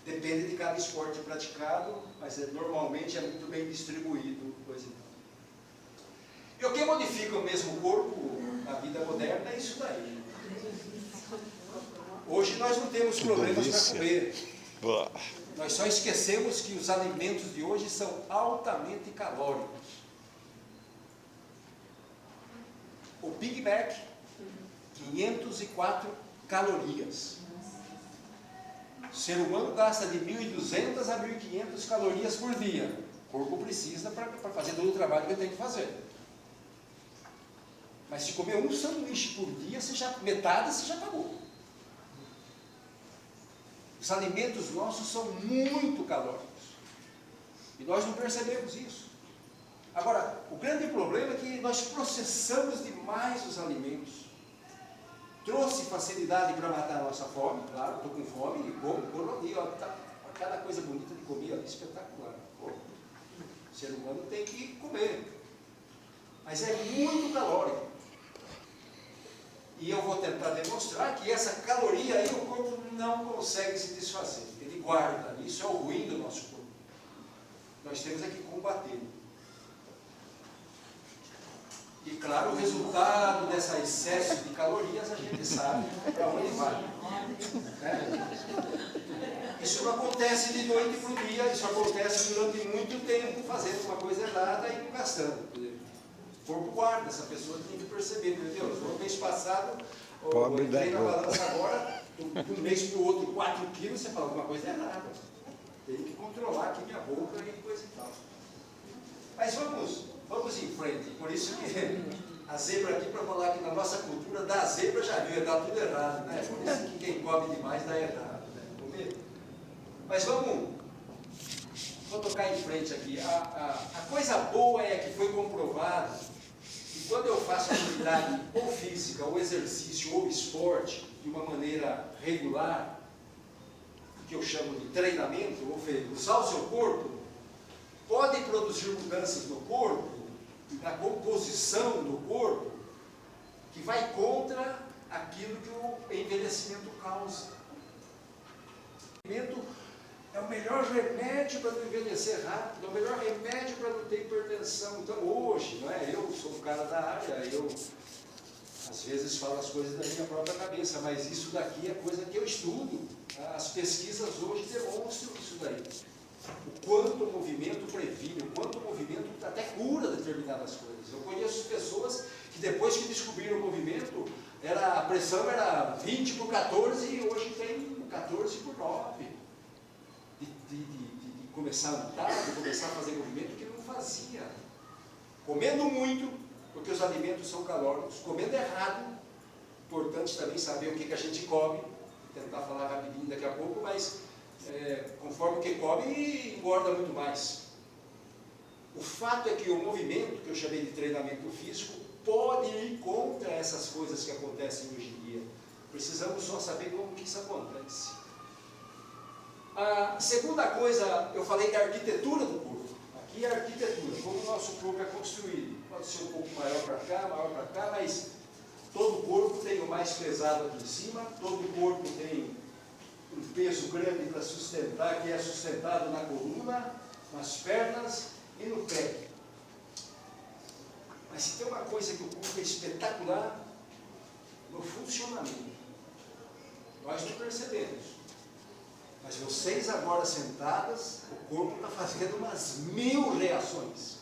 Depende de cada esporte praticado, mas normalmente é muito bem distribuído. Coisa e tal. E o que modifica o mesmo corpo na vida moderna é isso daí. Hoje nós não temos problemas para comer. Nós só esquecemos que os alimentos de hoje são altamente calóricos. O Big Mac, 504 calorias. O ser humano gasta de 1.200 a 1.500 calorias por dia. O corpo precisa para fazer todo o trabalho que ele tem que fazer. Mas se comer um sanduíche por dia, metade você já pagou. Os alimentos nossos são muito calóricos. E nós não percebemos isso. Agora, o grande problema é que nós processamos demais os alimentos. Trouxe facilidade para matar a nossa fome, claro, estou com fome e como ali, ó, tá, cada coisa bonita de comer ali, espetacular. Pô, o ser humano tem que comer. Mas é muito calórico. E eu vou tentar demonstrar que essa caloria aí o corpo não consegue se desfazer. Ele guarda. Isso é o ruim do nosso corpo. Nós temos é que combater. E claro, o resultado desse excesso de calorias a gente sabe para onde vai. Né? Isso não acontece de noite para o dia, isso acontece durante muito tempo, fazendo uma coisa errada e não gastando. O corpo guarda, essa pessoa tem que perceber, entendeu? No mês passado, eu entrei na balança agora, de um mês para o outro, 4 quilos, você fala, alguma coisa errada. Tem que controlar aqui minha boca e coisa e tal. Mas vamos em frente. Por isso que a zebra aqui, para falar que na nossa cultura, da zebra já viu, dá tudo errado, né? Por isso que quem come demais dá errado, né? Mas vou tocar em frente aqui. A coisa boa é que foi comprovado que quando eu faço atividade ou física, ou exercício, ou esporte, de uma maneira regular, que eu chamo de treinamento, ou seja, usar o seu corpo, pode produzir mudanças no corpo, na composição do corpo, que vai contra aquilo que o envelhecimento causa. O envelhecimento é o melhor remédio para não envelhecer rápido, é o melhor remédio para não ter hipertensão. Então hoje, não é? Eu sou um cara da área, eu às vezes falo as coisas da minha própria cabeça, mas isso daqui é coisa que eu estudo. As pesquisas hoje demonstram isso daí. O quanto o movimento previne, o quanto o movimento até cura determinadas coisas. Eu conheço pessoas que depois que descobriram o movimento, a pressão era 20 por 14 e hoje tem 14 por 9. De começar a lutar, de começar a fazer movimento que não fazia. Comendo muito, porque os alimentos são calóricos, comendo errado, importante também saber o que a gente come, vou tentar falar rapidinho daqui a pouco, mas conforme o que come, engorda muito mais. O fato é que o movimento, que eu chamei de treinamento físico, pode ir contra essas coisas que acontecem hoje em dia. Precisamos só saber como que isso acontece. A segunda coisa, eu falei da arquitetura do corpo. Aqui é a arquitetura, como o nosso corpo é construído. Pode ser um pouco maior para cá, maior para cá, mas todo o corpo tem o mais pesado aqui em cima, todo o corpo tem um peso grande para sustentar, que é sustentado na coluna, nas pernas e no pé. Mas se tem uma coisa que o corpo é espetacular, no funcionamento. Nós não percebemos. Mas vocês agora sentadas, o corpo está fazendo umas 1000 reações.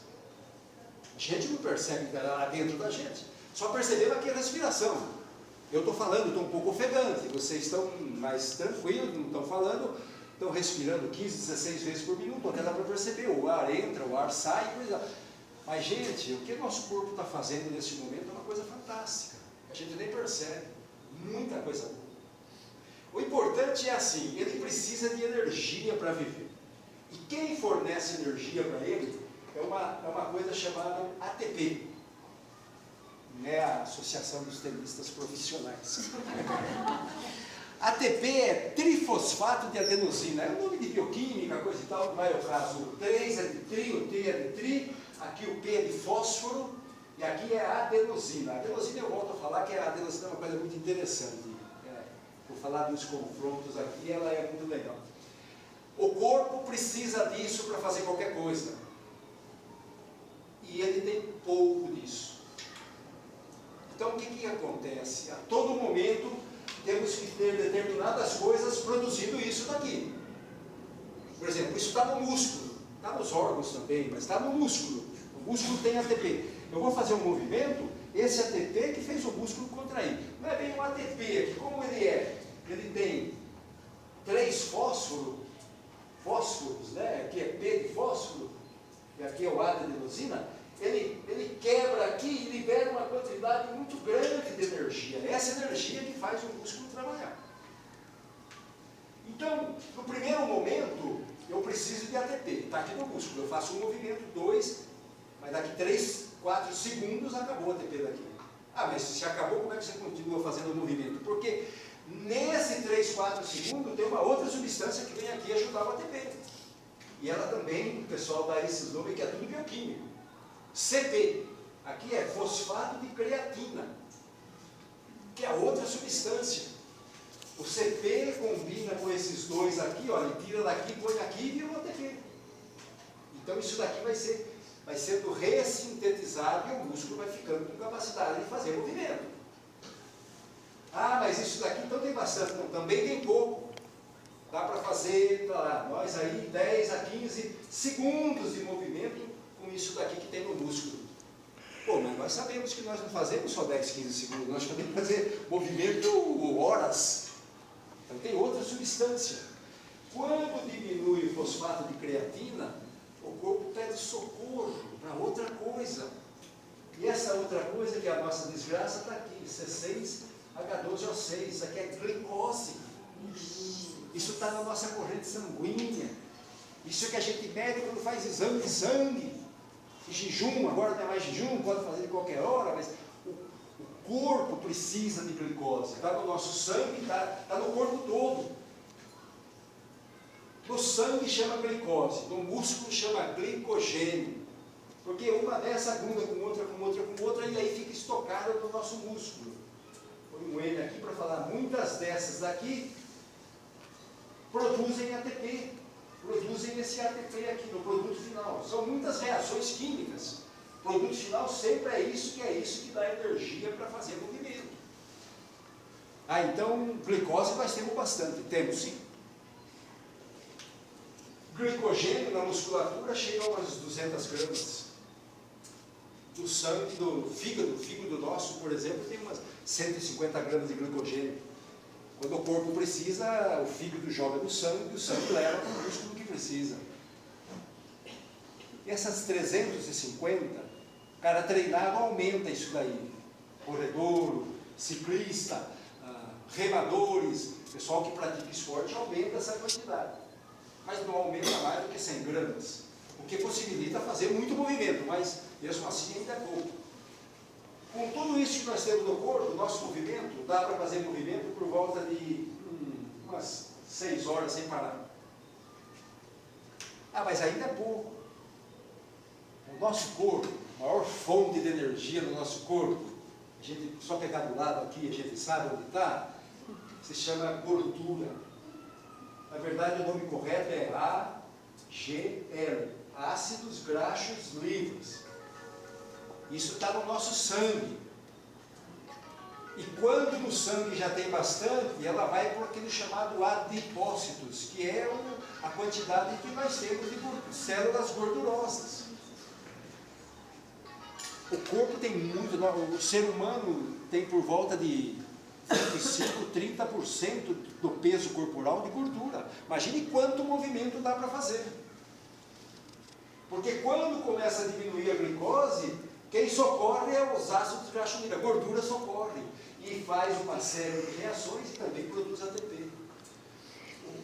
A gente não percebe que está lá dentro da gente. Só percebemos aqui a respiração. Eu estou falando, estou um pouco ofegante. Vocês estão mais tranquilos, não estão falando, estão respirando 15, 16 vezes por minuto. Até dá para perceber, o ar entra, o ar sai. Mas, gente, o que nosso corpo está fazendo nesse momento é uma coisa fantástica. A gente nem percebe. Muita coisa boa. O importante é assim, ele precisa de energia para viver. E quem fornece energia para ele é uma coisa chamada ATP. Não é a Associação dos Tenistas Profissionais. ATP é trifosfato de adenosina. É um nome de bioquímica, coisa e tal, não é o caso. O 3 é de tri, o T é de tri, aqui o P é de fósforo, e aqui é a adenosina. A adenosina eu volto a falar que a adenosina é uma coisa muito interessante. Vou falar dos confrontos aqui, ela é muito legal. O corpo precisa disso para fazer qualquer coisa. E ele tem pouco disso. Então o que acontece? A todo momento temos que ter determinadas coisas produzindo isso daqui. Por exemplo, isso está no músculo, está nos órgãos também, mas está no músculo. O músculo tem ATP. Eu vou fazer um movimento, esse ATP que fez o músculo contrair. Não é bem um ATP aqui, como ele é? Ele tem 3 fósforos, né? Aqui é P de fósforo, e aqui é o A de adenosina. Ele quebra aqui e libera uma quantidade muito grande de energia. Essa energia que faz o músculo trabalhar. Então, no primeiro momento, eu preciso de ATP. Está aqui no músculo. Eu faço um movimento, 2, mas daqui 3, 4 segundos acabou o ATP daqui. Ah, mas se acabou, como é que você continua fazendo o movimento? Porque nesse 3, 4 segundos tem uma outra substância que vem aqui ajudar o ATP. E ela também, o pessoal dá esses nomes que é tudo bioquímico. CP, aqui é fosfato de creatina, que é outra substância. O CP combina com esses dois aqui, ó, ele tira daqui, põe aqui e vira o ATP. Então isso daqui vai sendo ressintetizado e o músculo vai ficando com capacidade de fazer movimento. Ah, mas isso daqui então tem bastante. Não, também tem pouco. Dá para fazer, tá lá, nós aí 10 a 15 segundos de movimento com isso daqui que tem no músculo. Pô, mas nós sabemos que nós não fazemos só 10, 15 segundos, nós podemos fazer movimento horas. Então tem outra substância. Quando diminui o fosfato de creatina, o corpo pede socorro para outra coisa. E essa outra coisa que é a nossa desgraça está aqui, C6H12O6, isso aqui é glicose. Isso está na nossa corrente sanguínea. Isso é que a gente mede quando faz exame de sangue. Jejum, agora não é mais jejum, pode fazer de qualquer hora, mas o corpo precisa de glicose. Está no nosso sangue, está no corpo todo. No sangue chama glicose, no músculo chama glicogênio. Porque uma dessa gruda com outra, com outra, com outra, e aí fica estocada no nosso músculo. Põe um N aqui para falar, muitas dessas daqui produzem ATP, produzem esse ATP aqui no produto final. São muitas reações químicas. O produto final sempre é isso que dá energia para fazer movimento. Ah, então glicose nós temos bastante, temos sim. Glicogênio na musculatura chega a umas 200 gramas. Do sangue, do fígado, o fígado nosso, por exemplo, tem umas 150 gramas de glicogênio. Quando o corpo precisa, o fígado joga no sangue e o sangue leva para o músculo que precisa. E essas 350, o cara treinado aumenta isso daí. Corredor, ciclista, remadores, pessoal que pratica esporte aumenta essa quantidade. Mas não aumenta mais do que 100 gramas. O que possibilita fazer muito movimento, mas mesmo assim ainda é pouco. Com tudo isso que nós temos no corpo, nosso movimento, dá para fazer movimento por volta de umas 6 horas sem parar. Ah, mas ainda é pouco. O nosso corpo, a maior fonte de energia do nosso corpo, a gente só pegar do lado aqui, a gente sabe onde está, se chama gordura. Na verdade, o nome correto é AGL, ácidos graxos livres. Isso está no nosso sangue. E quando no sangue já tem bastante, ela vai por aquele chamado adipócitos, que é a quantidade que nós temos de células gordurosas. O corpo tem muito, o ser humano tem por volta de 25, 30% do peso corporal de gordura. Imagine quanto movimento dá para fazer. Porque quando começa a diminuir a glicose, quem socorre é os ácidos graxos livres, a gordura socorre e faz uma série de reações e também produz ATP.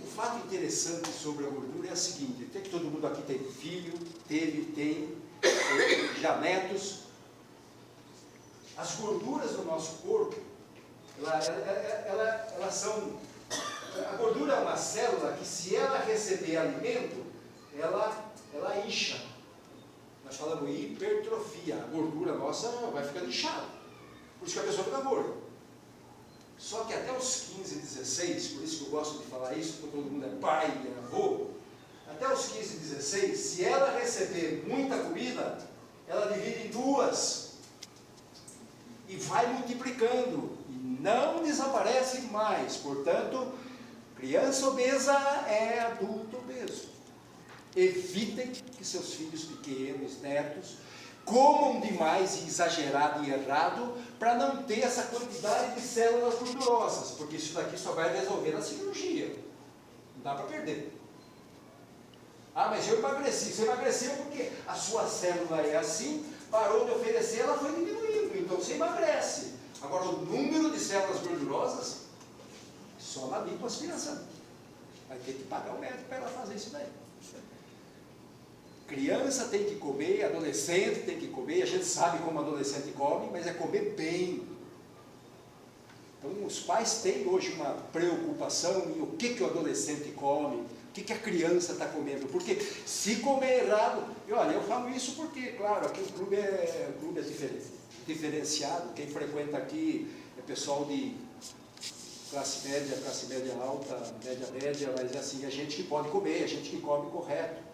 O fato interessante sobre a gordura é o seguinte, tem que todo mundo aqui tem filho, tem já netos. As gorduras do nosso corpo, elas são... A gordura é uma célula que, se ela receber alimento, ela incha. Nós falamos hipertrofia. A gordura nossa vai ficando inchada. Por isso que a pessoa fica gorda. Só que até os 15, 16, por isso que eu gosto de falar isso, porque todo mundo é pai e avô, até os 15, 16, se ela receber muita comida, ela divide em duas. E vai multiplicando. E não desaparece mais. Portanto, criança obesa é adulto obeso. Evitem que seus filhos pequenos, netos, comam demais e exagerado e errado para não ter essa quantidade de células gordurosas, porque isso daqui só vai resolver na cirurgia. Não dá para perder. Ah, mas eu emagreci. Você emagreceu porque a sua célula é assim, parou de oferecer, ela foi diminuindo, então você emagrece. Agora, o número de células gordurosas, só na lipoaspiração. Vai ter que pagar o médico para ela fazer isso daí. Criança tem que comer, adolescente tem que comer, a gente sabe como adolescente come, mas é comer bem. Então, os pais têm hoje uma preocupação em o que o adolescente come, o que a criança está comendo, porque se comer errado, olha, eu falo isso porque, claro, aqui o clube é diferenciado, quem frequenta aqui é pessoal de classe média alta, média, mas assim, a gente que pode comer, a gente que come correto.